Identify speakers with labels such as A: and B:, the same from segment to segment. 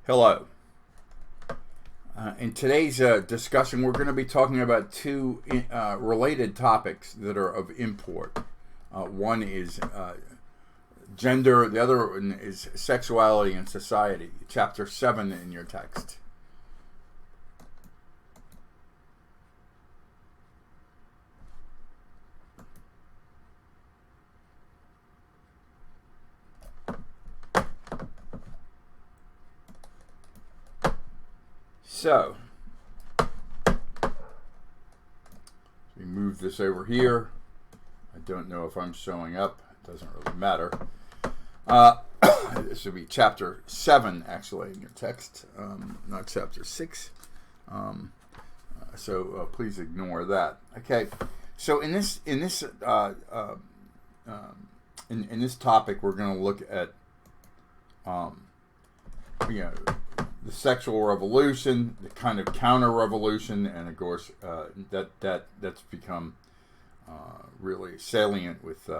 A: Hello. In today's discussion, we're going to be talking about two related topics that are of import. One is gender, the other one is sexuality and society, chapter 7 in your text. So, we move this over here. I don't know if I'm showing up. It doesn't really matter. This would be chapter 7, actually, in your text, not chapter 6. So please ignore that. Okay. So in this topic, we're going to look at the sexual revolution, the kind of counter-revolution, and of course that's become really salient with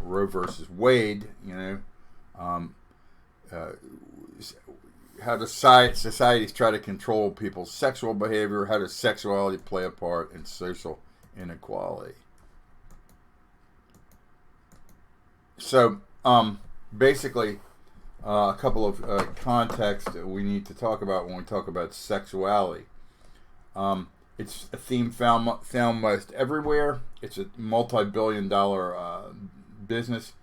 A: Roe versus Wade. How does societies try to control people's sexual behavior? How does sexuality play a part in social inequality? So basically, a couple of contexts that we need to talk about when we talk about sexuality. It's a theme found most everywhere. It's a multi-billion-dollar business,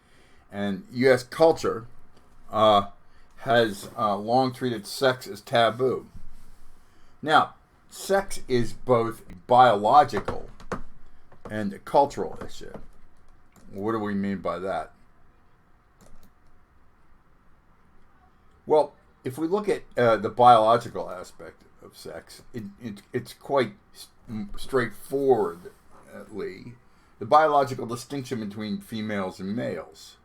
A: and U.S. culture has long treated sex as taboo. Now, sex is both biological and a cultural issue. What do we mean by that? Well, if we look at the biological aspect of sex, it's quite straightforwardly the biological distinction between females and males.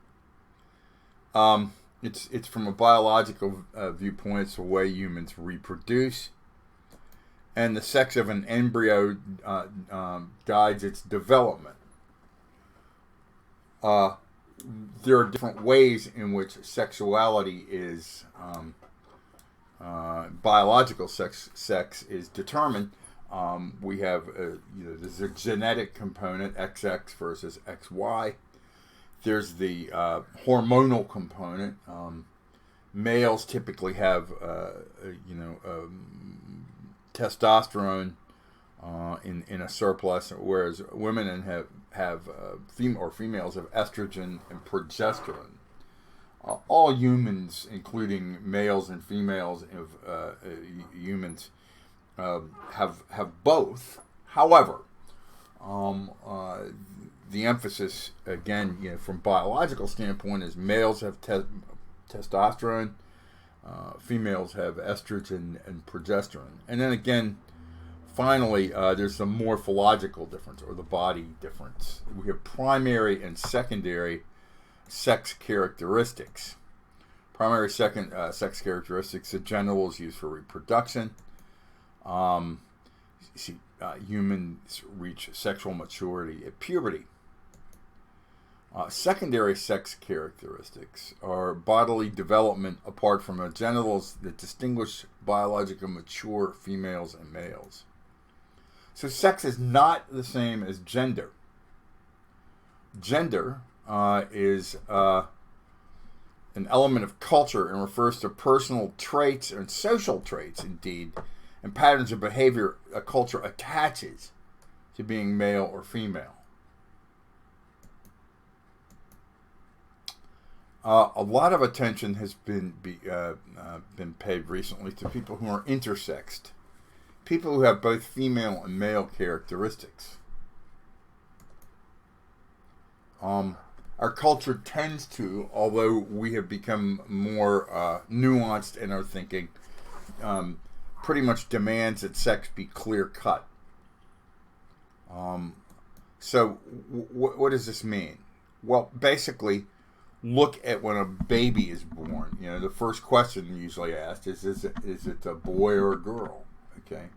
A: It's from a biological viewpoint. It's the way humans reproduce, and the sex of an embryo guides its development. There are different ways in which sexuality is biological sex is determined. We have there's a genetic component, XX versus XY. There's the hormonal component. Males typically have testosterone in a surplus, whereas women females have estrogen and progesterone. All humans, including males and females of humans, have both. However, the emphasis, again, from biological standpoint, is males have testosterone, females have estrogen and progesterone, and then again, finally, there's the morphological difference, or the body difference. We have primary and secondary sex characteristics. Primary sex characteristics: the genitals used for reproduction. Humans reach sexual maturity at puberty. Secondary sex characteristics are bodily development apart from the genitals that distinguish biologically mature females and males. So sex is not the same as gender. Gender is an element of culture and refers to personal traits and social traits, indeed, and patterns of behavior a culture attaches to being male or female. A lot of attention has been paid recently to people who are intersexed, people who have both female and male characteristics. Our culture tends to, although we have become more nuanced in our thinking, pretty much demands that sex be clear-cut. So what does this mean? Well, basically, look at when a baby is born. The first question usually asked is it a boy or a girl? Okay.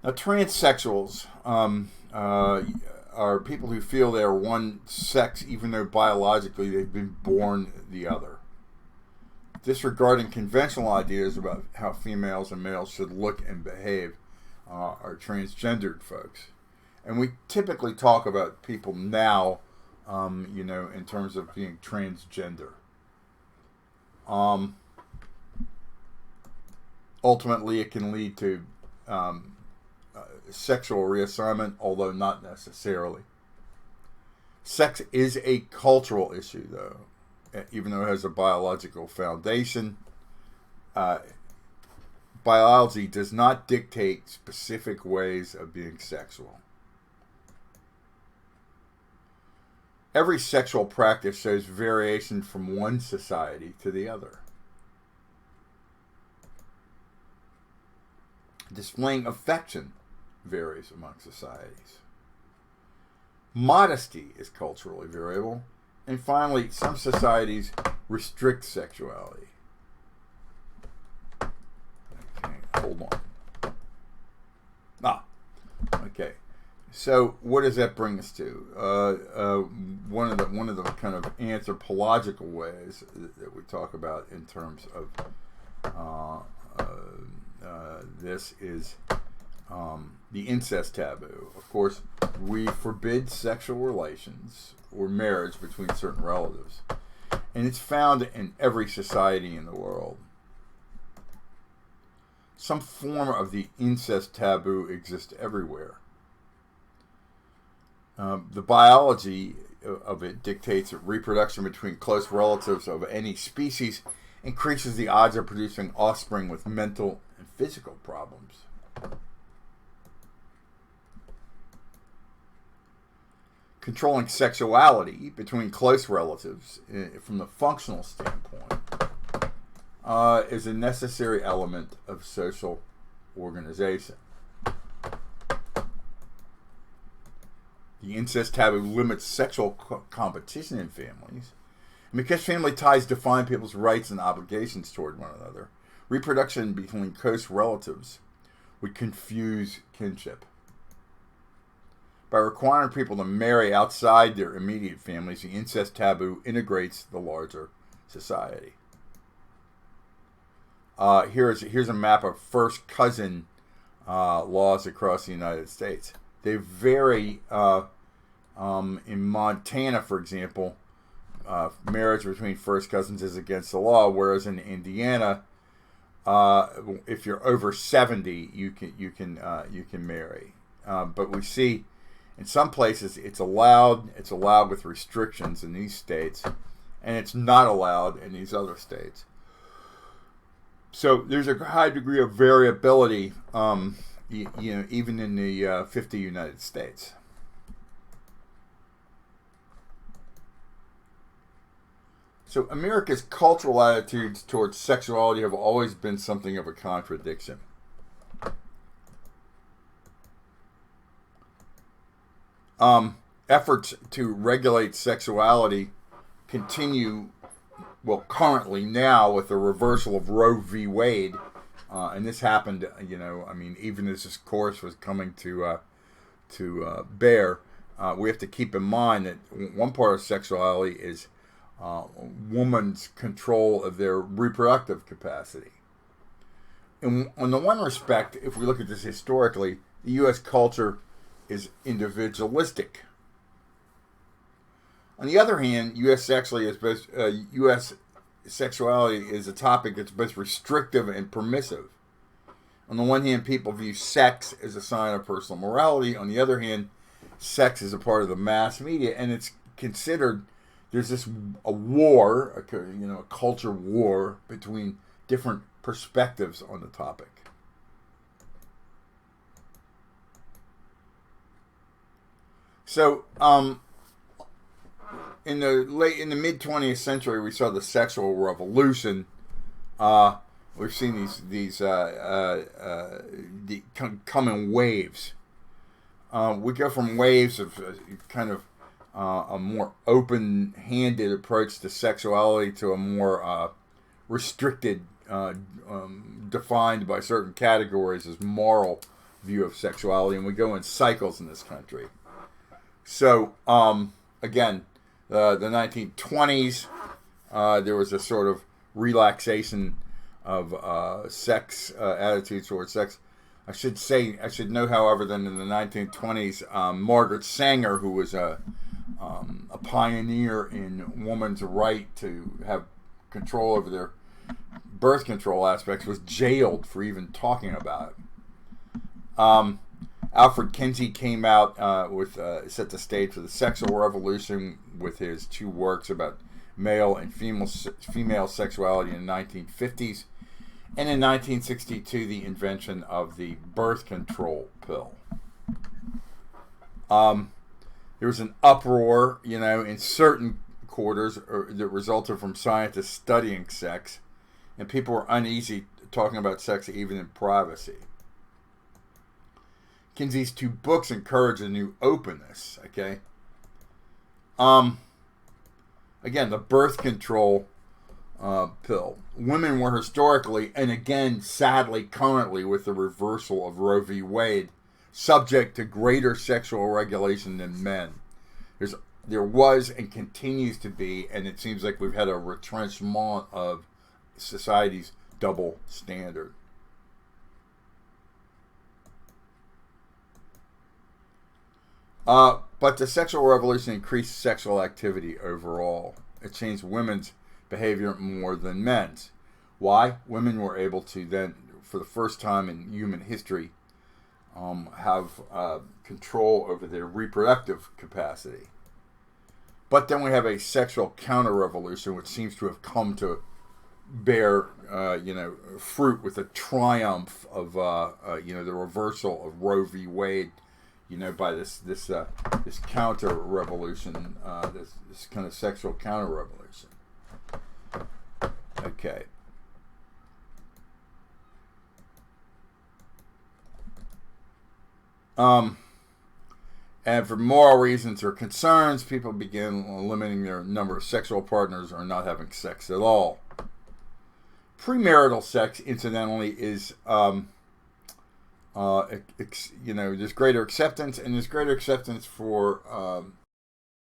A: Now, transsexuals are people who feel they are one sex, even though biologically they've been born the other. disregarding conventional ideas about how females and males should look and behave are transgendered folks. And we typically talk about people now, in terms of being transgender. Ultimately, it can lead to sexual reassignment, although not necessarily. Sex is a cultural issue, though, even though it has a biological foundation. Biology does not dictate specific ways of being sexual. Every sexual practice shows variation from one society to the other. Displaying affection varies among societies. Modesty is culturally variable. And finally, some societies restrict sexuality. Okay, hold on. Okay. So, what does that bring us to? One of the kind of anthropological ways that we talk about in terms of this is the incest taboo. Of course, we forbid sexual relations or marriage between certain relatives, and it's found in every society in the world. Some form of the incest taboo exists everywhere. The biology of it dictates that reproduction between close relatives of any species increases the odds of producing offspring with mental and physical problems. Controlling sexuality between close relatives from the functional standpoint is a necessary element of social organization. The incest taboo limits sexual competition in families. And because family ties define people's rights and obligations toward one another, reproduction between close relatives would confuse kinship. By requiring people to marry outside their immediate families, the incest taboo integrates the larger society. Here's a map of first cousin laws across the United States. They vary. In Montana, for example, marriage between first cousins is against the law, whereas in Indiana, if you're over 70, you can marry. But we see in some places it's allowed. It's allowed with restrictions in these states, and it's not allowed in these other states. So there's a high degree of variability. Even in the 50 United States. So America's cultural attitudes towards sexuality have always been something of a contradiction. Efforts to regulate sexuality continue, currently now with the reversal of Roe v. Wade. And this happened, even as this course was coming to bear, we have to keep in mind that one part of sexuality is woman's control of their reproductive capacity. In the one respect, if we look at this historically, the U.S. culture is individualistic. On the other hand, U.S. sexuality is a topic that's both restrictive and permissive. On the one hand, people view sex as a sign of personal morality. On the other hand, sex is a part of the mass media, and it's considered there's a war, a culture war between different perspectives on the topic. So, in the mid 20th century, we saw the sexual revolution. We've seen these come in waves. We go from waves of kind of a more open-handed approach to sexuality to a more restricted, defined by certain categories as moral view of sexuality, and we go in cycles in this country. So, again, the 1920s, there was a sort of relaxation of sex attitudes towards sex. I should know, however, that in the 1920s, Margaret Sanger, who was a pioneer in women's right to have control over their birth control aspects, was jailed for even talking about it. Alfred Kinsey came out set the stage for the sexual revolution with his 2 works about male and female sexuality in the 1950s. And in 1962, the invention of the birth control pill. There was an uproar, in certain quarters that resulted from scientists studying sex, and people were uneasy talking about sex even in privacy. Kinsey's 2 books encourage a new openness, okay? Again, the birth control pill. Women were historically, and again, sadly, currently, with the reversal of Roe v. Wade, subject to greater sexual regulation than men. There was and continues to be, and it seems like we've had a retrenchment of society's double standard. But the sexual revolution increased sexual activity overall. It changed women's behavior more than men's. Why? Women were able to then, for the first time in human history, have control over their reproductive capacity. But then we have a sexual counter-revolution, which seems to have come to bear, fruit with the triumph of, the reversal of Roe v. Wade, by this counter-revolution, this kind of sexual counter-revolution. Okay. And for moral reasons or concerns, people begin limiting their number of sexual partners or not having sex at all. Premarital sex, incidentally, is, there's greater acceptance, and there's greater acceptance for